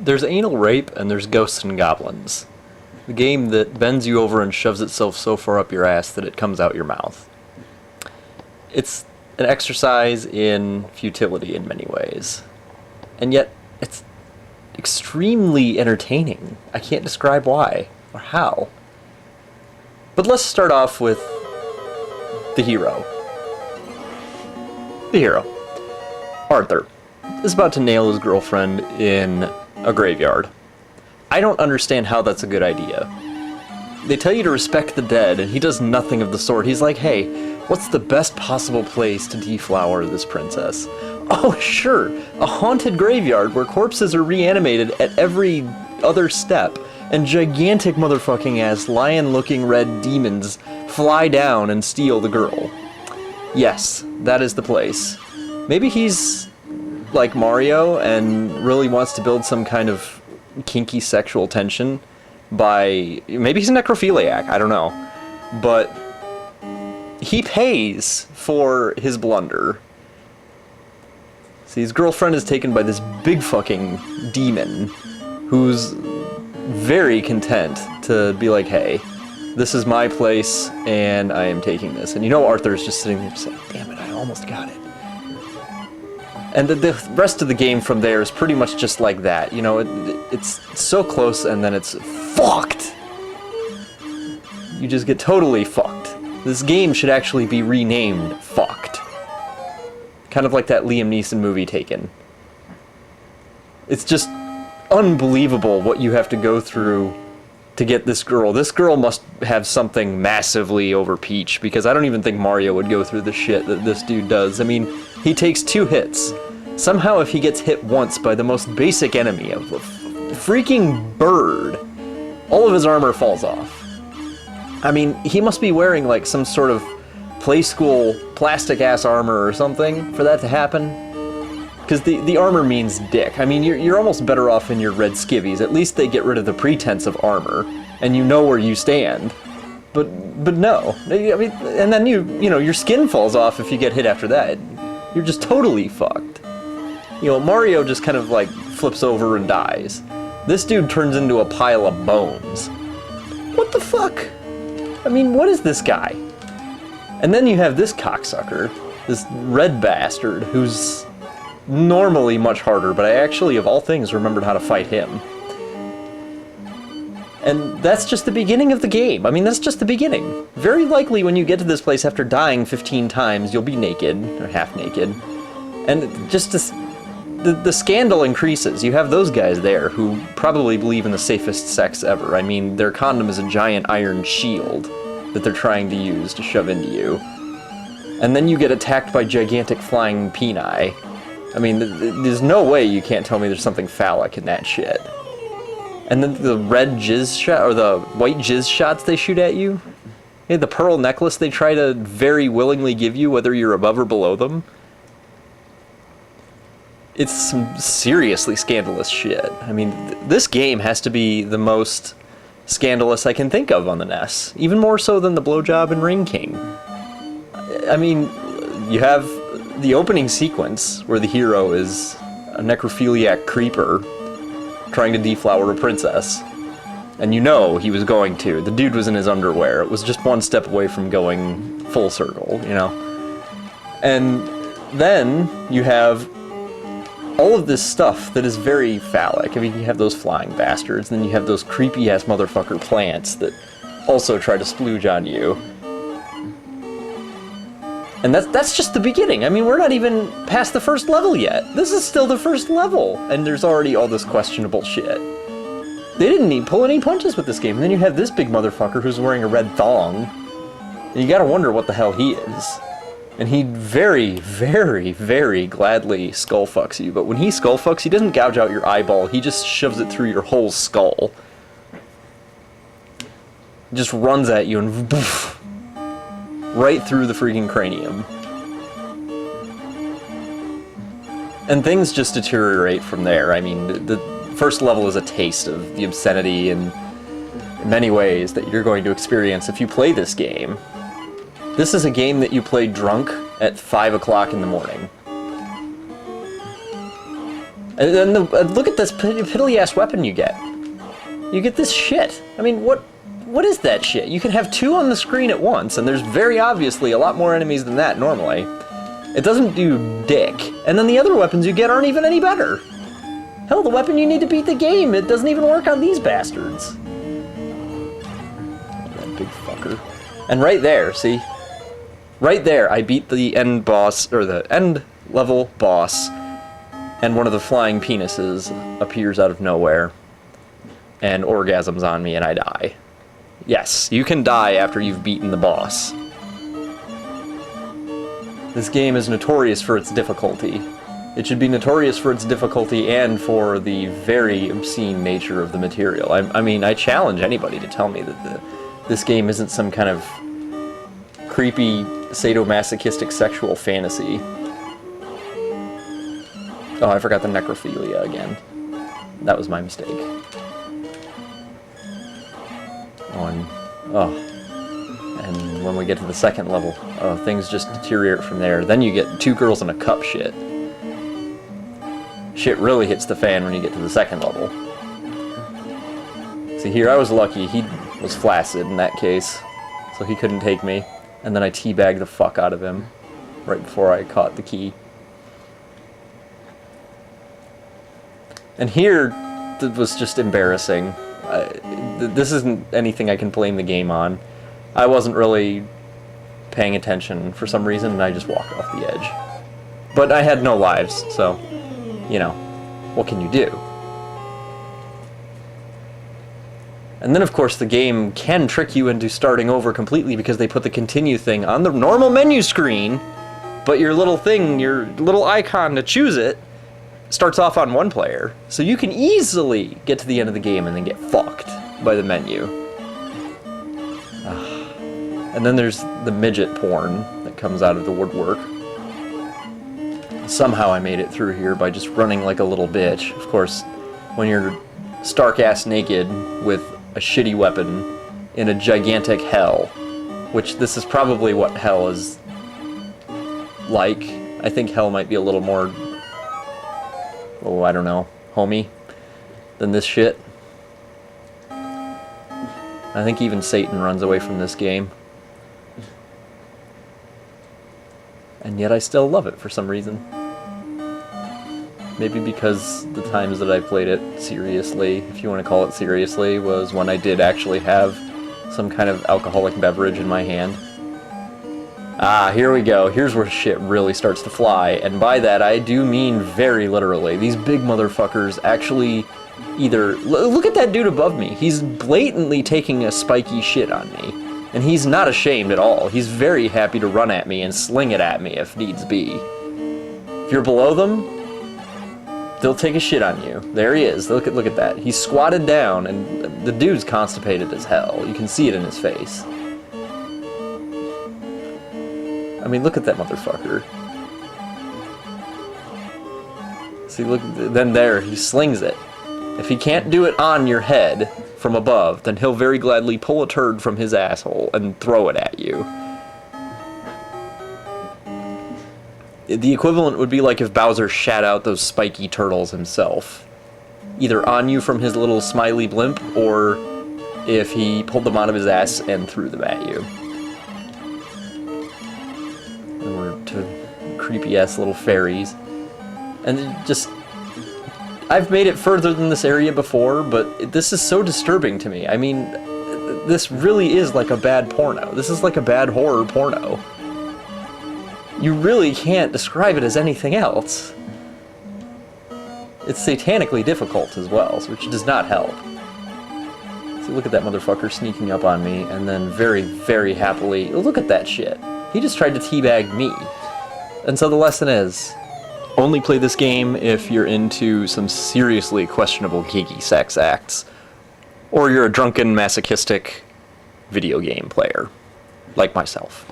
There's anal rape and there's ghosts and goblins. The game that bends you over and shoves itself so far up your ass that it comes out your mouth. It's an exercise in futility in many ways. And yet, it's extremely entertaining. I can't describe why or how. But let's start off with the hero. The hero, Arthur, is about to nail his girlfriend in a graveyard. I don't understand how that's a good idea. They tell you to respect the dead, and he does nothing of the sort. He's like, hey, what's the best possible place to deflower this princess? Oh, sure, a haunted graveyard where corpses are reanimated at every other step, and gigantic motherfucking ass lion-looking red demons fly down and steal the girl. Yes, that is the place. Maybe he's like Mario and really wants to build some kind of kinky sexual tension by... Maybe he's a necrophiliac, I don't know. But he pays for his blunder. See, his girlfriend is taken by this big fucking demon who's very content to be like, hey, this is my place and I am taking this. And you know Arthur's just sitting there just like, damn it, I almost got it. And the rest of the game from there is pretty much just like that. You know, it's so close and then it's fucked. You just get totally fucked. This game should actually be renamed Fucked. Kind of like that Liam Neeson movie Taken. It's just unbelievable what you have to go through to get this girl. This girl must have something massively over Peach, because I don't even think Mario would go through the shit that this dude does. I mean, he takes 2 hits. Somehow if he gets hit once by the most basic enemy, a freaking bird, all of his armor falls off. I mean, he must be wearing like some sort of play school plastic-ass armor or something for that to happen. Because the armor means dick. I mean, you're almost better off in your red skivvies. At least they get rid of the pretense of armor, and you know where you stand. But no. I mean, and then you know, your skin falls off if you get hit after that. You're just totally fucked. You know, Mario just kind of like flips over and dies. This dude turns into a pile of bones. What the fuck? I mean, what is this guy? And then you have this cocksucker, this red bastard, who's normally much harder, but I actually, of all things, remembered how to fight him. And that's just the beginning of the game. I mean, that's just the beginning. Very likely when you get to this place after dying 15 times, you'll be naked, or half naked. And just the scandal increases. You have those guys there who probably believe in the safest sex ever. I mean, their condom is a giant iron shield that they're trying to use to shove into you. And then you get attacked by gigantic flying peni. I mean, there's no way you can't tell me there's something phallic in that shit. And then the red jizz shot, or the white jizz shots they shoot at you. Yeah, the pearl necklace they try to very willingly give you, whether you're above or below them. It's some seriously scandalous shit. I mean, this game has to be the most scandalous I can think of on the NES. Even more so than the blowjob in Ring King. I mean, you have the opening sequence where the hero is a necrophiliac creeper trying to deflower a princess. And you know he was going to. The dude was in his underwear. It was just one step away from going full circle, you know? And then you have all of this stuff that is very phallic. I mean, you have those flying bastards, and then you have those creepy-ass motherfucker plants that also try to splooge on you. And that's just the beginning. I mean, we're not even past the first level yet. This is still the first level, and there's already all this questionable shit. They didn't pull any punches with this game. And then you have this big motherfucker who's wearing a red thong, and you gotta wonder what the hell he is. And he very, very, very gladly skull fucks you. But when he skull fucks, he doesn't gouge out your eyeball. He just shoves it through your whole skull. He just runs at you and poof, right through the freaking cranium. And things just deteriorate from there. I mean, the first level is a taste of the obscenity in many ways that you're going to experience if you play this game. This is a game that you play drunk at 5 o'clock in the morning. And then look at this piddly-ass weapon you get. You get this shit. I mean, what is that shit? You can have 2 on the screen at once, and there's very obviously a lot more enemies than that normally. It doesn't do dick. And then the other weapons you get aren't even any better. Hell, the weapon you need to beat the game, it doesn't even work on these bastards. That big fucker. And right there, see? Right there, I beat the end boss, or the end level boss, and one of the flying penises appears out of nowhere and orgasms on me and I die. Yes, you can die after you've beaten the boss. This game is notorious for its difficulty. It should be notorious for its difficulty and for the very obscene nature of the material. I mean, I challenge anybody to tell me that this game isn't some kind of creepy, sadomasochistic sexual fantasy. Oh, I forgot the necrophilia again. That was my mistake. And when we get to the second level, things just deteriorate from there. Then you get 2 girls in a cup shit. Shit really hits the fan when you get to the second level. See, here I was lucky. He was flaccid in that case, so he couldn't take me. And then I teabagged the fuck out of him right before I caught the key. And here, it was just embarrassing. This isn't anything I can blame the game on. I wasn't really paying attention for some reason, and I just walked off the edge. But I had no lives, so, you know, what can you do? And then, of course, the game can trick you into starting over completely because they put the continue thing on the normal menu screen, but your little thing, your little icon to choose it, starts off on 1 player. So you can easily get to the end of the game and then get fucked by the menu. And then there's the midget porn that comes out of the woodwork. Somehow I made it through here by just running like a little bitch. Of course, when you're stark-ass naked with a shitty weapon in a gigantic hell, which this is probably what hell is like. I think hell might be a little more, oh, I don't know, homey than this shit. I think even Satan runs away from this game. And yet I still love it for some reason. Maybe because the times that I played it seriously, if you want to call it seriously, was when I did actually have some kind of alcoholic beverage in my hand. Ah, here we go. Here's where shit really starts to fly. And by that, I do mean very literally. These big motherfuckers actually either... Look at that dude above me. He's blatantly taking a spiky shit on me. And he's not ashamed at all. He's very happy to run at me and sling it at me if needs be. If you're below them, they'll take a shit on you. There he is. Look at that. He's squatted down, and the dude's constipated as hell. You can see it in his face. I mean, look at that motherfucker. See, look, then there, he slings it. If he can't do it on your head from above, then he'll very gladly pull a turd from his asshole and throw it at you. The equivalent would be like if Bowser shat out those spiky turtles himself. Either on you from his little smiley blimp, or if he pulled them out of his ass and threw them at you. And we're to creepy-ass little fairies. And just... I've made it further than this area before, but this is so disturbing to me. I mean, this really is like a bad porno. This is like a bad horror porno. You really can't describe it as anything else. It's satanically difficult as well, which does not help. See, look at that motherfucker sneaking up on me, and then very, very happily... Look at that shit. He just tried to teabag me. And so the lesson is... Only play this game if you're into some seriously questionable geeky sex acts. Or you're a drunken, masochistic video game player. Like myself.